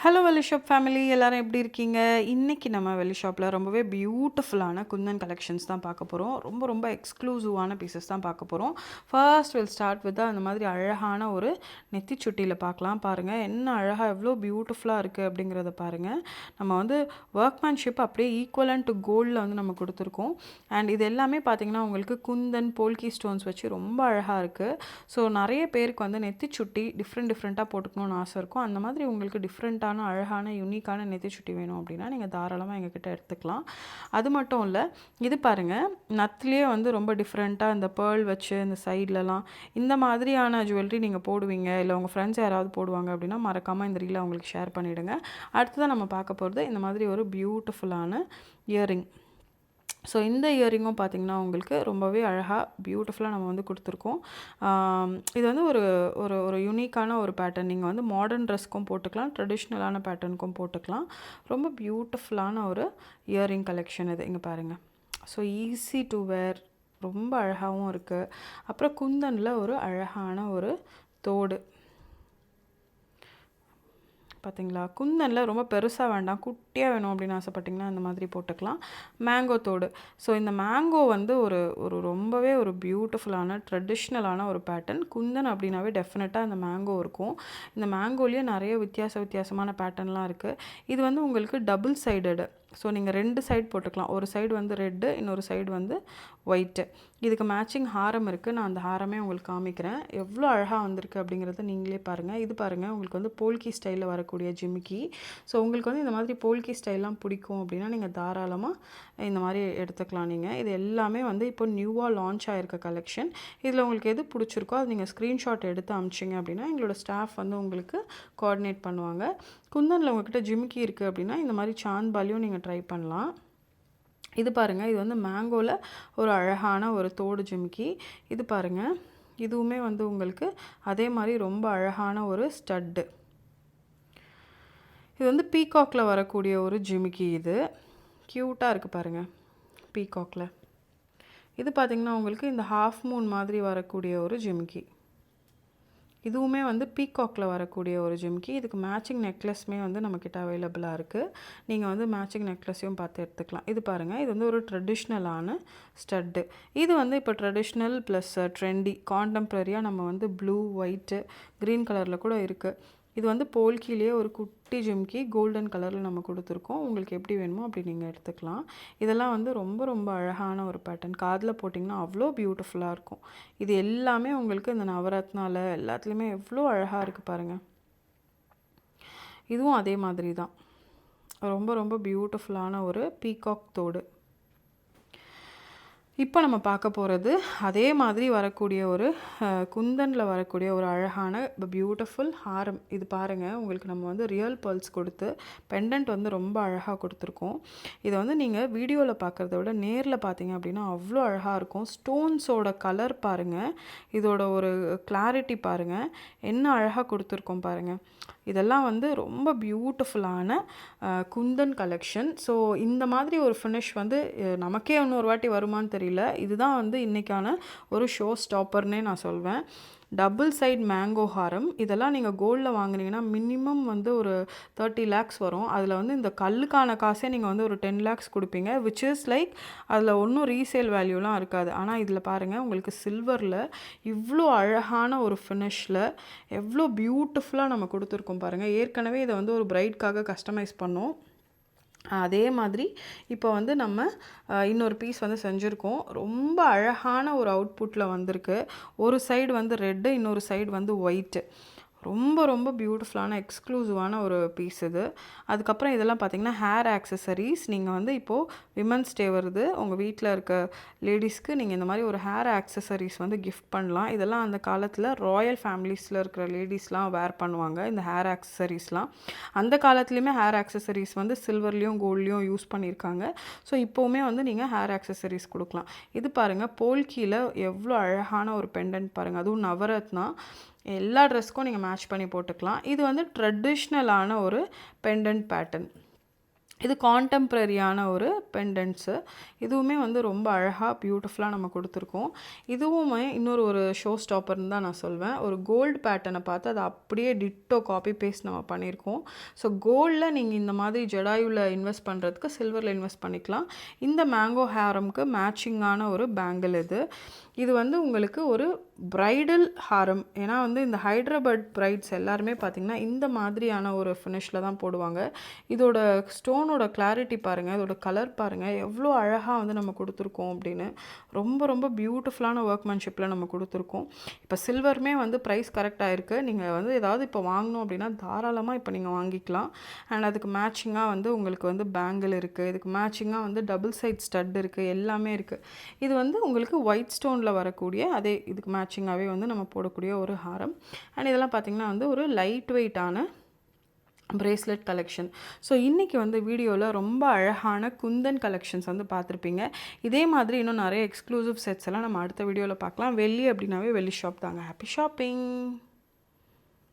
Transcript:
Hello வெள்ளி shop family எல்லாரும் எப்படி இருக்கீங்க? இன்னைக்கு நம்ம வெள்ளி ஷாப்பில் ரொம்பவே பியூட்டிஃபுல்லான குந்தன் கலெக்ஷன்ஸ் தான் பார்க்க போகிறோம். ரொம்ப ரொம்ப எக்ஸ்க்ளூசிவான பீசஸ் தான் பார்க்க போகிறோம். ஃபர்ஸ்ட் வில் ஸ்டார்ட் வித் அந்த மாதிரி அழகான ஒரு நெத்தி சுட்டியில் பார்க்கலாம். பாருங்கள் என்ன அழகாக எவ்வளோ பியூட்டிஃபுல்லாக இருக்குது அப்படிங்கிறத பாருங்கள். நம்ம வந்து ஒர்க்மேன்ஷிப் அப்படியே ஈக்குவலன் டு கோல்டில் வந்து நம்ம கொடுத்துருக்கோம். அண்ட் இது எல்லாமே பார்த்திங்கன்னா உங்களுக்கு குந்தன் போல்கி ஸ்டோன்ஸ் வச்சு ரொம்ப அழகாக இருக்குது. ஸோ நிறைய பேருக்கு வந்து நெத்தி சுட்டி டிஃப்ரெண்ட்டாக போட்டுக்கணும்னு ஆசை இருக்கும். அந்த மாதிரி உங்களுக்கு டிஃப்ரெண்ட்டான அழகான யூனிக்கான நெத்திச்சுட்டி வேணும் அப்படின்னா நீங்கள் தாராளமாக எங்ககிட்ட எடுத்துக்கலாம். அது மட்டும் இல்லை, இது பாருங்கள் நத்துலேயே வந்து ரொம்ப டிஃப்ரெண்ட்டாக இந்த பேர்ல் வச்சு இந்த சைட்லலாம் இந்த மாதிரியான ஜுவல்லரி நீங்கள் போடுவீங்க, இல்லை உங்கள் ஃப்ரெண்ட்ஸ் யாராவது போடுவாங்க அப்படின்னா மறக்காமல் இந்த ரீலை அவங்களுக்கு ஷேர் பண்ணிவிடுங்க. அடுத்ததான் நம்ம பார்க்க போகிறது இந்த மாதிரி ஒரு பியூட்டிஃபுல்லான இயரிங். ஸோ இந்த இயரிங்கும் பார்த்திங்கன்னா உங்களுக்கு ரொம்பவே அழகாக பியூட்டிஃபுல்லாக நம்ம வந்து கொடுத்துருக்கோம். இது வந்து ஒரு ஒரு ஒரு யூனிக்கான ஒரு பேட்டர்ன். நீங்கள் வந்து மாடர்ன் ட்ரெஸ்க்கும் போட்டுக்கலாம், ட்ரெடிஷ்னலான பேட்டர்னுக்கும் போட்டுக்கலாம். ரொம்ப பியூட்டிஃபுல்லான ஒரு இயரிங் கலெக்ஷன் இது. இங்கே பாருங்கள். ஸோ ஈஸி டு வேர், ரொம்ப அழகாகவும் இருக்குது. அப்புறம் குந்தனில் ஒரு அழகான ஒரு தோடு பார்த்தீங்களா? குந்தனில் ரொம்ப பெருசாக வேண்டாம், குட்டியாக வேணும் அப்படின்னு ஆசைப்பட்டிங்கன்னா அந்த மாதிரி போட்டுக்கலாம். மேங்கோ தோடு. ஸோ இந்த மேங்கோ வந்து ஒரு ஒரு ரொம்பவே ஒரு பியூட்டிஃபுல்லான ட்ரெடிஷ்னலான ஒரு பேட்டர்ன். குந்தன் அப்படின்னாவே டெஃபினட்டாக அந்த மேங்கோ இருக்கும். இந்த மேங்கோலேயே நிறைய வித்தியாசமான பேட்டர்ன்லாம் இருக்குது. இது வந்து உங்களுக்கு டபுள் சைடடு. ஸோ நீங்கள் 2 சைடு போட்டுக்கலாம். ஒரு சைடு வந்து ரெட்டு, இன்னொரு சைடு வந்து ஒயிட்டு. இதுக்கு மேட்சிங் ஹாரம் இருக்குது. நான் அந்த ஹாரமே உங்களுக்கு காமிக்கிறேன். எவ்வளோ அழகாக வந்திருக்கு அப்படிங்கிறத நீங்களே பாருங்கள். இது பாருங்கள், உங்களுக்கு வந்து போல்கி ஸ்டைலில் வரக்கூடிய ஜிமிக்கி. ஸோ உங்களுக்கு வந்து இந்த மாதிரி போல்கி ஸ்டைல்லாம் பிடிக்கும் அப்படின்னா நீங்கள் தாராளமாக இந்த மாதிரி எடுத்துக்கலாம். நீங்கள் இது எல்லாமே வந்து இப்போ நியூவாக லான்ச் ஆகிருக்க கலெக்ஷன். இதில் உங்களுக்கு எது பிடிச்சிருக்கோ அது நீங்கள் ஸ்க்ரீன்ஷாட் எடுத்து அனுப்பிச்சிங்க அப்படின்னா எங்களோட ஸ்டாஃப் வந்து உங்களுக்கு கோஆர்டினேட் பண்ணுவாங்க. குந்தனில் உங்கள்கிட்ட ஜிமிக்கி இருக்குது அப்படின்னா இந்த மாதிரி சாந்த்பாலியும் நீங்கள் ட்ரை பண்ணலாம். இது பாருங்கள், இது வந்து மேங்கோவில் ஒரு அழகான ஒரு தோடு ஜிமிக்கி. இது பாருங்கள், இதுவுமே வந்து உங்களுக்கு அதே மாதிரி ரொம்ப அழகான ஒரு ஸ்டட்டு. இது வந்து பீகாக்கில் வரக்கூடிய ஒரு ஜிமிக்கி. இது க்யூட்டாக இருக்குது பாருங்கள், பீகாக்கில். இது பார்த்திங்கன்னா உங்களுக்கு இந்த ஹாஃப் மூன் மாதிரி வரக்கூடிய ஒரு ஜிமிக்கி. இதுவுமே வந்து பீகாக்கில் வரக்கூடிய ஒரு ஜிமிக்கி. இதுக்கு மேட்சிங் நெக்லஸ்மே வந்து நம்மக்கிட்ட அவைலபிளாக இருக்குது. நீங்கள் வந்து மேட்சிங் நெக்லஸையும் பார்த்து எடுத்துக்கலாம். இது பாருங்கள், இது வந்து ஒரு ட்ரெடிஷ்னலான ஸ்டட்டு. இது வந்து இப்போ ட்ரெடிஷ்னல் ப்ளஸ் ட்ரெண்டி கான்டெம்ப்ரரியாக நம்ம வந்து ப்ளூ, ஒயிட்டு, க்ரீன் கலரில் கூட இருக்குது. இது வந்து போல்கிலேயே ஒரு குட்டி ஜிம்கி கோல்டன் கலரில் நம்ம கொடுத்துருக்கோம். உங்களுக்கு எப்படி வேணுமோ அப்படி நீங்கள் எடுத்துக்கலாம். இதெல்லாம் வந்து ரொம்ப ரொம்ப அழகான ஒரு பேட்டர்ன். காதில் போட்டிங்கன்னா அவ்வளோ பியூட்டிஃபுல்லாக இருக்கும். இது எல்லாமே உங்களுக்கு இந்த நவரத்னால எல்லாத்துலேயுமே எவ்வளோ அழகாக இருக்குது பாருங்கள். இதுவும் அதே மாதிரி தான், ரொம்ப ரொம்ப பியூட்டிஃபுல்லான ஒரு பீகாக் தோடு. இப்போ நம்ம பார்க்க போகிறது அதே மாதிரி வரக்கூடிய ஒரு குந்தனில் வரக்கூடிய ஒரு அழகான பியூட்டிஃபுல் ஹாரம். இது பாருங்கள், உங்களுக்கு நம்ம வந்து ரியல் பேர்ல்ஸ் கொடுத்து பெண்டன்ட் வந்து ரொம்ப அழகாக கொடுத்துருக்கோம். இதை வந்து நீங்கள் வீடியோவில் பார்க்குறத விட நேரில் பார்த்தீங்க அப்படின்னா அவ்வளோ அழகாக இருக்கும். ஸ்டோன்ஸோட கலர் பாருங்கள், இதோட ஒரு கிளாரிட்டி பாருங்கள், என்ன அழகாக கொடுத்துருக்கோம் பாருங்கள். இதெல்லாம் வந்து ரொம்ப பியூட்டிஃபுல்லான குந்தன் கலெக்ஷன். ஸோ இந்த மாதிரி ஒரு ஃபினிஷ் வந்து நமக்கே இன்னொரு வாட்டி வருமானு தெரியல. இதுதான் வந்து இன்றைக்கான ஒரு ஷோ ஸ்டாப்பர்னே நான் சொல்வேன். டபுள் சைட் மேங்கோ ஹாரம். இதெல்லாம் நீங்கள் கோல்டில் வாங்குனீங்கன்னா மினிமம் வந்து ஒரு 30 lakhs வரும். அதில் வந்து இந்த கல்லுக்கான காசே நீங்கள் வந்து ஒரு 10 lakhs கொடுப்பீங்க. விச் இஸ் லைக் அதில் ஒன்றும் ரீசேல் வேல்யூலாம் இருக்காது. ஆனால் இதில் பாருங்கள், உங்களுக்கு சில்வரில் இவ்வளோ அழகான ஒரு ஃபினிஷில் எவ்வளோ பியூட்டிஃபுல்லாக நம்ம கொடுத்துருக்கோம் பாருங்கள். ஏற்கனவே இதை வந்து ஒரு பிரைட்காக கஸ்டமைஸ் பண்ணோம். அதே மாதிரி இப்போ வந்து நம்ம இன்னொரு பீஸ் வந்து செஞ்சுருக்கோம். ரொம்ப அழகான ஒரு அவுட்புட்டில் வந்திருக்கு. ஒரு சைடு வந்து ரெட்டு, இன்னொரு சைடு வந்து ஒயிட்டு. ரொம்ப ரொம்ப பியூட்டிஃபுல்லான எக்ஸ்க்ளூசிவான ஒரு பீஸ் இது. அதுக்கப்புறம் இதெல்லாம் பார்த்திங்கன்னா ஹேர் ஆக்சசரிஸ். நீங்கள் வந்து இப்போது விமன்ஸ் டே வருது, உங்கள் வீட்டில் இருக்க லேடிஸ்க்கு நீங்கள் இந்த மாதிரி ஒரு ஹேர் ஆக்சசரிஸ் வந்து கிஃப்ட் பண்ணலாம். இதெல்லாம் அந்த காலத்தில் ராயல் ஃபேமிலிஸில் இருக்கிற லேடிஸ்லாம் வேர் பண்ணுவாங்க இந்த ஹேர் ஆக்சசரிஸ்லாம். அந்த காலத்துலேயுமே ஹேர் ஆக்சசரிஸ் வந்து சில்வர்லேயும் கோல்ட்லேயும் யூஸ் பண்ணியிருக்காங்க. ஸோ இப்போவுமே வந்து நீங்கள் ஹேர் ஆக்சசரிஸ் கொடுக்கலாம். இது பாருங்கள், போல்கியில் எவ்வளோ அழகான ஒரு பெண்டன்ட் பாருங்கள், அதுவும் நவரத்னா. எல்லா ட்ரெஸ்க்கும் நீங்கள் மேட்ச் பண்ணி போட்டுக்கலாம். இது வந்து ட்ரெடிஷ்னலான ஒரு பெண்டன்ட் பேட்டர்ன். இது கான்டெம்ப்ரரியான ஒரு பெண்டன்ட்ஸு. இதுவுமே வந்து ரொம்ப அழகாக பியூட்டிஃபுல்லாக நம்ம கொடுத்துருக்கோம். இதுவுமே இன்னொரு ஒரு ஷோ ஸ்டாப்பர்னு தான் நான் சொல்வேன். ஒரு கோல்டு பேட்டர்னை பார்த்து அதை அப்படியே டிட்டோ காப்பி பேஸ்ட் நம்ம பண்ணியிருக்கோம். ஸோ கோல்டில் நீங்கள் இந்த மாதிரி ஜடாயுவில் இன்வெஸ்ட் பண்ணுறதுக்கு சில்வரில் இன்வெஸ்ட் பண்ணிக்கலாம். இந்த மேங்கோ ஹாரம்க்கு மேட்சிங்கான ஒரு பேங்கிள் இது. இது வந்து உங்களுக்கு ஒரு பிரைடல் ஹாரம். ஏன்னா வந்து இந்த ஹைதராபாத் பிரைட்ஸ் எல்லாருமே பார்த்திங்கன்னா இந்த மாதிரியான ஒரு ஃபினிஷில் தான் போடுவாங்க. இதோட ஸ்டோனோட கிளாரிட்டி பாருங்கள், இதோட கலர் பாருங்கள், எவ்வளோ அழகாக வந்து நம்ம கொடுத்துருக்கோம் அப்படின்னு. ரொம்ப ரொம்ப பியூட்டிஃபுல்லான ஒர்க்மேன்ஷிப்பில் நம்ம கொடுத்துருக்கோம். இப்போ சில்வருமே வந்து ப்ரைஸ் கரெக்டாக இருக்குது. நீங்கள் வந்து ஏதாவது இப்போ வாங்கணும் அப்படின்னா தாராளமாக இப்போ நீங்கள் வாங்கிக்கலாம். அண்ட் அதுக்கு மேட்சிங்காக வந்து உங்களுக்கு வந்து பேங்கிள் இருக்குது. இதுக்கு மேட்சிங்காக வந்து டபுள் சைட் ஸ்டட் இருக்குது, எல்லாமே இருக்குது. இது வந்து உங்களுக்கு ஒயிட் ஸ்டோனில் வரக்கூடிய அதே இதுக்கு மேட்சிங்காகவே வந்து நம்ம போடக்கூடிய ஒரு ஹாரம். அண்ட் இதெல்லாம் பார்த்திங்கன்னா வந்து ஒரு லைட் வெயிட்டான பிரேஸ்லெட் கலெக்ஷன். ஸோ இன்றைக்கி வந்து வீடியோவில் ரொம்ப அழகான குந்தன் கலெக்ஷன்ஸ் வந்து பார்த்துருப்பீங்க. இதே மாதிரி இன்னும் நிறைய எக்ஸ்க்ளூசிவ் செட்ஸ் எல்லாம் நம்ம அடுத்த வீடியோவில் பார்க்கலாம். வெள்ளி அப்படின்னாவே வெள்ளி ஷாப் தாங்க. Happy shopping.